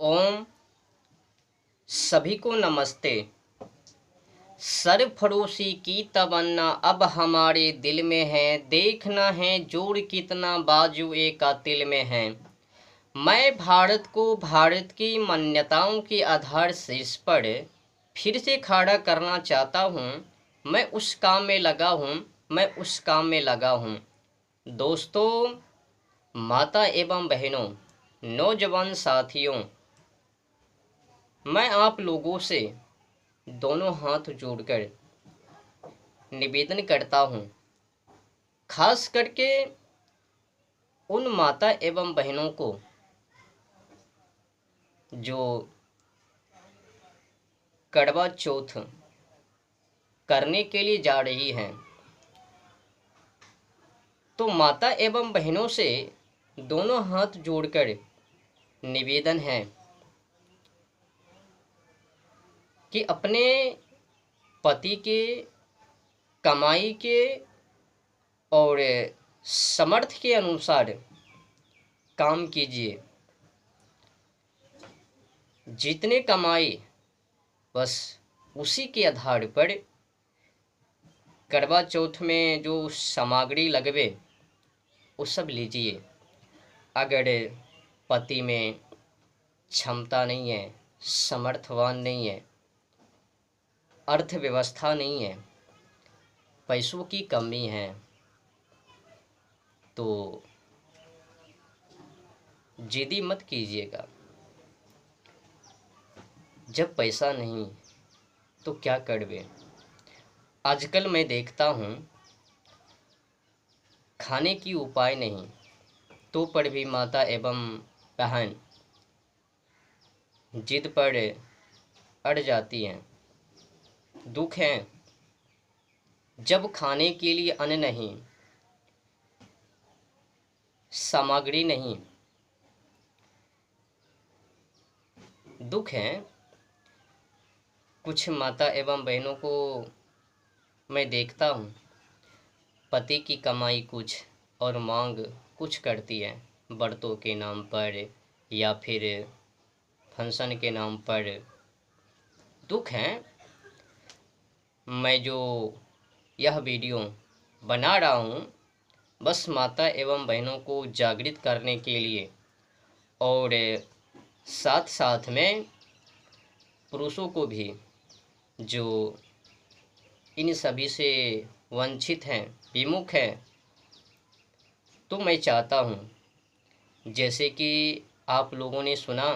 ओम सभी को नमस्ते। सरफरोशी की तमन्ना अब हमारे दिल में है, देखना है जोर कितना बाजुए का तिल में है। मैं भारत को भारत की मान्यताओं के आधार शीर्ष पर फिर से खड़ा करना चाहता हूँ। मैं उस काम में लगा हूँ, मैं उस काम में लगा हूँ। दोस्तों, माता एवं बहनों, नौजवान साथियों, मैं आप लोगों से दोनों हाथ जोड़कर निवेदन करता हूँ, खास करके उन माता एवं बहनों को जो करवा चौथ करने के लिए जा रही हैं। तो माता एवं बहनों से दोनों हाथ जोड़कर निवेदन है कि अपने पति के कमाई के और समर्थ के अनुसार काम कीजिए। जितने कमाई बस उसी के आधार पर करवा चौथ में जो सामग्री लगवे वो सब लीजिए। अगर पति में क्षमता नहीं है, समर्थवान नहीं है, अर्थव्यवस्था नहीं है, पैसों की कमी है, तो जिद्दी मत कीजिएगा। जब पैसा नहीं तो क्या करवे। आजकल मैं देखता हूँ खाने की उपाय नहीं तो पर भी माता एवं बहन जिद पर अड़ जाती हैं। दुख है जब खाने के लिए अन्न नहीं, सामग्री नहीं। दुख है कुछ माता एवं बहनों को मैं देखता हूँ, पति की कमाई कुछ और मांग कुछ करती है, व्रतों के नाम पर या फिर फंक्शन के नाम पर। दुख है। मैं जो यह वीडियो बना रहा हूँ बस माता एवं बहनों को जागृत करने के लिए, और साथ साथ में पुरुषों को भी जो इन सभी से वंचित हैं, विमुख हैं। तो मैं चाहता हूँ जैसे कि आप लोगों ने सुना,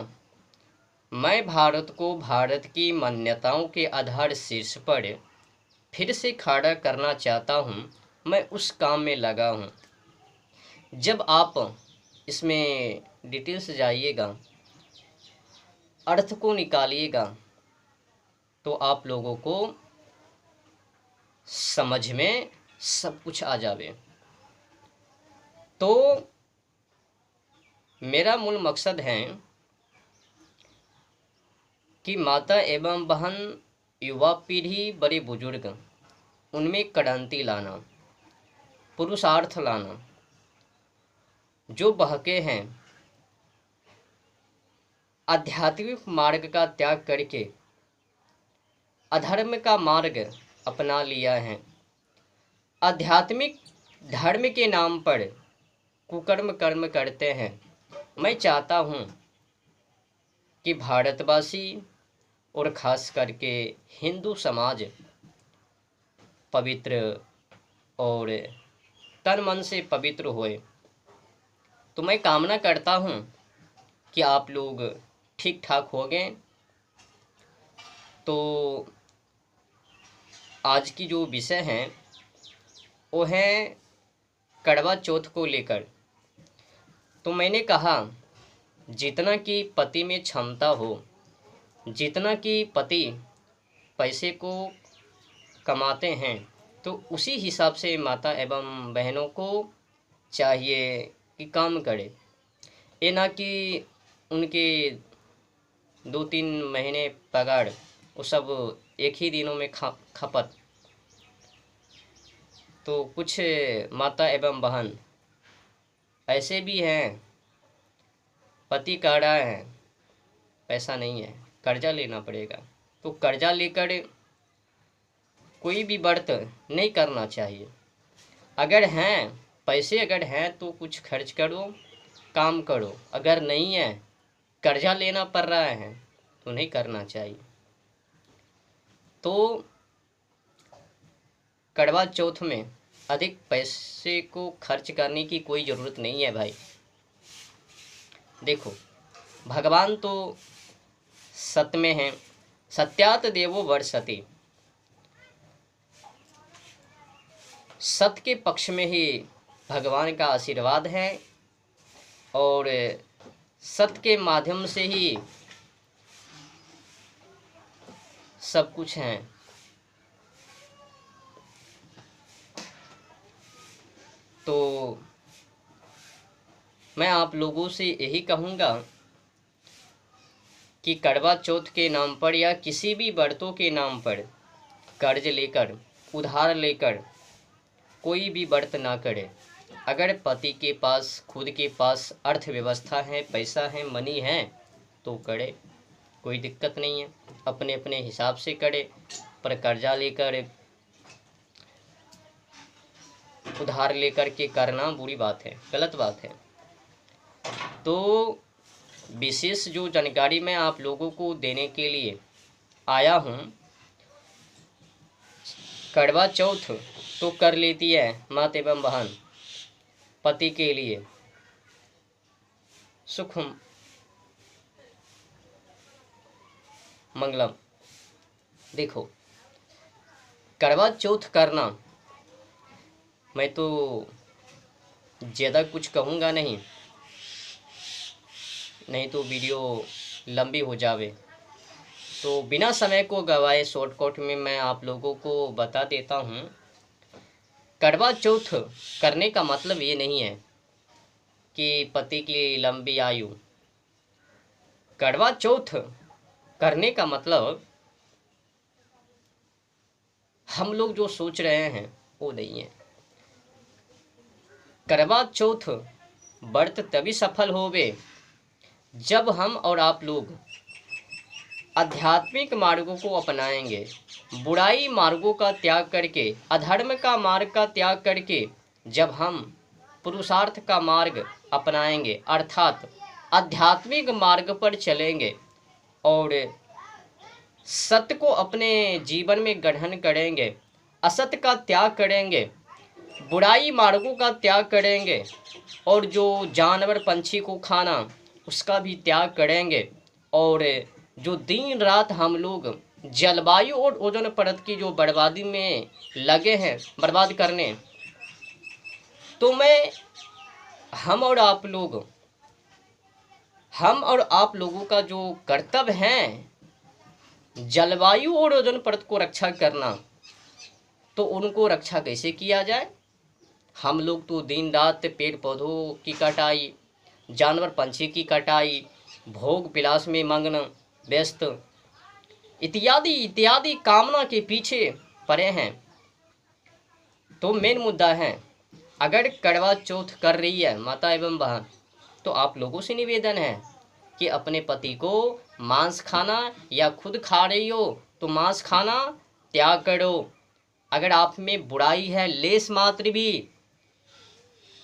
मैं भारत को भारत की मान्यताओं के आधार शीर्ष पर फिर से खड़ा करना चाहता हूँ। मैं उस काम में लगा हूँ। जब आप इसमें डिटेल्स जाइएगा, अर्थ को निकालिएगा, तो आप लोगों को समझ में सब कुछ आ जावे। तो मेरा मूल मकसद है कि माता एवं बहन, युवा पीढ़ी, बड़े बुजुर्ग, उनमें क्रांति लाना, पुरुषार्थ लाना। जो बहके हैं आध्यात्मिक मार्ग का त्याग करके अधर्म का मार्ग अपना लिया है, आध्यात्मिक धर्म के नाम पर कुकर्म कर्म करते हैं। मैं चाहता हूँ कि भारतवासी और खास करके हिंदू समाज पवित्र और तन मन से पवित्र होए। तो मैं कामना करता हूँ कि आप लोग ठीक ठाक हो गए। तो आज की जो विषय है वो है करवा चौथ को लेकर। तो मैंने कहा जितना कि पति में क्षमता हो, जितना कि पति पैसे को कमाते हैं, तो उसी हिसाब से माता एवं बहनों को चाहिए कि काम करे। ये ना कि उनके 2-3 महीने पगार वो सब एक ही दिनों में खपत। तो कुछ माता एवं बहन ऐसे भी हैं, पति काढ़ा है, पैसा नहीं है, कर्जा लेना पड़ेगा। तो कर्जा लेकर कोई भी व्रत नहीं करना चाहिए। अगर हैं पैसे, अगर हैं तो कुछ खर्च करो, काम करो। अगर नहीं है, कर्जा लेना पड़ रहा है, तो नहीं करना चाहिए। तो करवा चौथ में अधिक पैसे को खर्च करने की कोई ज़रूरत नहीं है भाई। देखो, भगवान तो सत्य में हैं, सत्यात देवो वर्षति। सत्य के पक्ष में ही भगवान का आशीर्वाद है और सत्य के माध्यम से ही सब कुछ है। तो मैं आप लोगों से यही कहूँगा कि करवा चौथ के नाम पर या किसी भी व्रतों के नाम पर कर्ज लेकर, उधार लेकर कोई भी व्रत ना करे। अगर पति के पास, खुद के पास अर्थव्यवस्था है, पैसा है, मनी है, तो करे, कोई दिक्कत नहीं है। अपने अपने हिसाब से करे, पर कर्जा लेकर, उधार लेकर के करना बुरी बात है, गलत बात है। तो विशेष जो जानकारी मैं आप लोगों को देने के लिए आया हूँ, करवा चौथ तो कर लेती है माता एवं बहन पति के लिए सुख मंगलम। देखो, करवा चौथ करना, मैं तो ज़्यादा कुछ कहूँगा नहीं, नहीं तो वीडियो लंबी हो जावे। तो बिना समय को गवाए शॉर्टकट में मैं आप लोगों को बता देता हूँ। करवा चौथ करने का मतलब ये नहीं है कि पति की लंबी आयु। करवा चौथ करने का मतलब हम लोग जो सोच रहे हैं वो नहीं है। करवा चौथ व्रत तभी सफल होवे जब हम और आप लोग आध्यात्मिक मार्गों को अपनाएंगे, बुराई मार्गों का त्याग करके, अधर्म का मार्ग का त्याग करके जब हम पुरुषार्थ का मार्ग अपनाएंगे, अर्थात आध्यात्मिक मार्ग पर चलेंगे और सत्य को अपने जीवन में ग्रहण करेंगे, असत्य का त्याग करेंगे, बुराई मार्गों का त्याग करेंगे और जो जानवर पंछी को खाना उसका भी त्याग करेंगे, और जो दिन रात हम लोग जलवायु और ओजोन परत की जो बर्बादी में लगे हैं, बर्बाद करने, तो मैं हम और आप लोगों का जो कर्तव्य है जलवायु और ओजोन परत को रक्षा करना, तो उनको रक्षा कैसे किया जाए। हम लोग तो दिन रात पेड़ पौधों की कटाई, जानवर पंछी की कटाई, भोग विलास में मग्न व्यस्त इत्यादि इत्यादि कामना के पीछे पड़े हैं। तो मेन मुद्दा है, अगर करवा चौथ कर रही है माता एवं बहन, तो आप लोगों से निवेदन है कि अपने पति को मांस खाना या खुद खा रही हो तो मांस खाना त्याग करो। अगर आप में बुराई है लेस मात्र भी,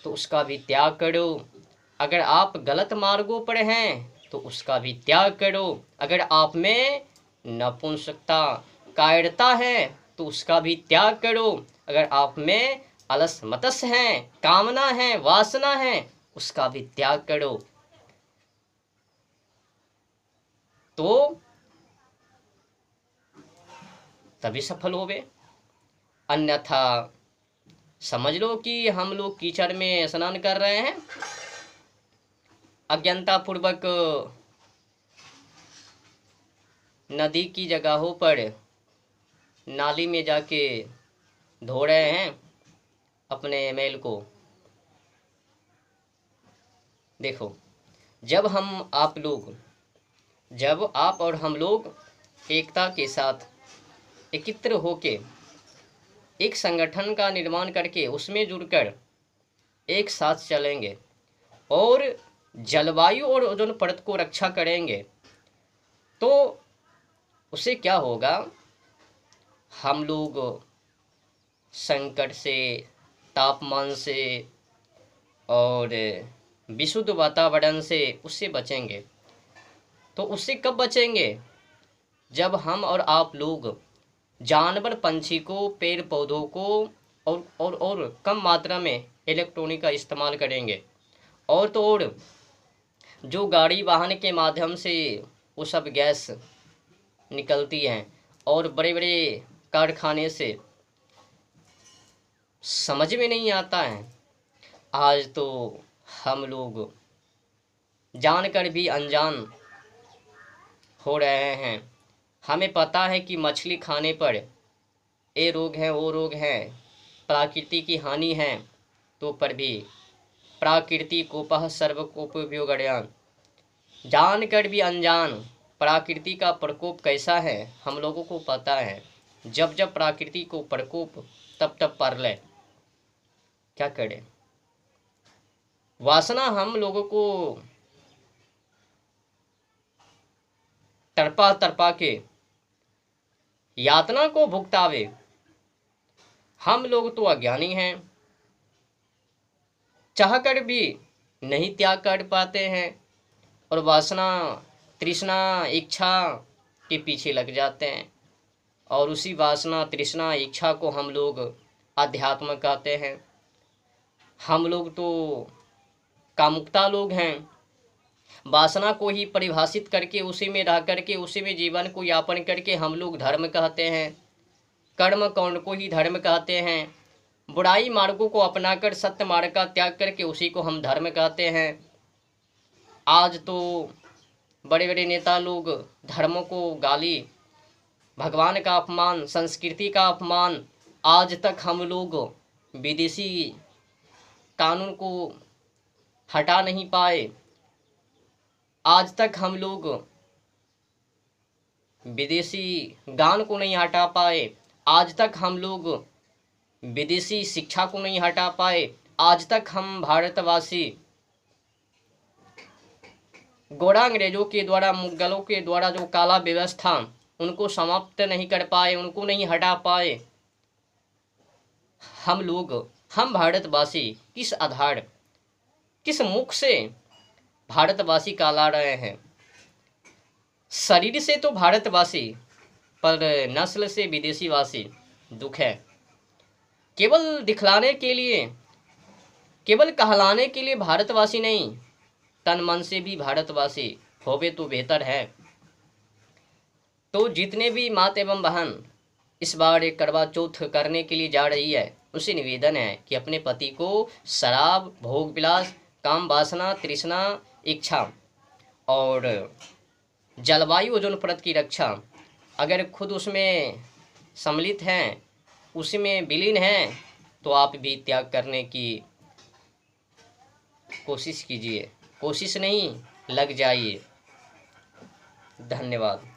तो उसका भी त्याग करो। अगर आप गलत मार्गों पर हैं तो उसका भी त्याग करो। अगर आप में नपुंसकता, कायरता है तो उसका भी त्याग करो। अगर आप में अलस मतस है, कामना है, वासना है, उसका भी त्याग करो। तो तभी सफल होवे। अन्यथा समझ लो कि हम लोग कीचड़ में स्नान कर रहे हैं, अज्ञानता पूर्वक नदी की जगहों पर नाली में जाके धो रहे हैं अपने मैल को। देखो, जब आप और हम लोग एकता के साथ एकत्र होके एक संगठन का निर्माण करके उसमें जुड़कर एक साथ चलेंगे और जलवायु और ओजोन परत को रक्षा करेंगे, तो उससे क्या होगा, हम लोग संकट से, तापमान से और विशुद्ध वातावरण से उससे बचेंगे। तो उससे कब बचेंगे, जब हम और आप लोग जानवर पंछी को, पेड़ पौधों को और कम मात्रा में इलेक्ट्रॉनिक का इस्तेमाल करेंगे। और तो और जो गाड़ी वाहन के माध्यम से वो सब गैस निकलती हैं और बड़े बड़े कारखाने से, समझ में नहीं आता है। आज तो हम लोग जानकर भी अनजान हो रहे हैं। हमें पता है कि मछली खाने पर ये रोग हैं, वो रोग हैं, प्रकृति की हानि है, तो पर भी प्रकृति कोपः सर्वकोपवियोगर्यान, जानकर भी अनजान प्रकृति का प्रकोप कैसा है हम लोगों को पता है। जब जब प्रकृति को प्रकोप, तब तब परलय। क्या करें, वासना हम लोगों को तड़पा तड़पा के यातना को भुगतावे। हम लोग तो अज्ञानी हैं, चाहकर भी नहीं त्याग कर पाते हैं और वासना, तृष्णा, इच्छा के पीछे लग जाते हैं। और उसी वासना, तृष्णा, इच्छा को हम लोग अध्यात्म कहते हैं। हम लोग तो कामुकता लोग हैं। वासना को ही परिभाषित करके, उसी में रह करके, उसी में जीवन को यापन करके हम लोग धर्म कहते हैं। कर्म कांड को ही धर्म कहते हैं। बुराई मार्गों को अपनाकर सत्य मार्ग का त्याग करके उसी को हम धर्म कहते हैं। आज तो बड़े बड़े नेता लोग धर्मों को गाली, भगवान का अपमान, संस्कृति का अपमान। आज तक हम लोग विदेशी कानून को हटा नहीं पाए। आज तक हम लोग विदेशी गान को नहीं हटा पाए। आज तक हम लोग विदेशी शिक्षा को नहीं हटा पाए। आज तक हम भारतवासी गोरा अंग्रेजों के द्वारा, मुगलों के द्वारा जो काला व्यवस्था, उनको समाप्त नहीं कर पाए, उनको नहीं हटा पाए। हम लोग, हम भारतवासी किस आधार, किस मुख से भारतवासी कहला रहे हैं। शरीर से तो भारतवासी, पर नस्ल से विदेशीवासी। दुख है। केवल दिखलाने के लिए, केवल कहलाने के लिए भारतवासी नहीं, तन मन से भी भारतवासी होवे तो बेहतर है। तो जितने भी माता एवं बहन इस बार एक करवा चौथ करने के लिए जा रही है, उसे निवेदन है कि अपने पति को शराब, भोग विलास, काम वासना, तृष्णा, इच्छा और जलवायु ओजोन परत की रक्षा, अगर खुद उसमें सम्मिलित हैं, उसी में विलीन हैं, तो आप भी त्याग करने की कोशिश कीजिए। कोशिश नहीं, लग जाइए। धन्यवाद।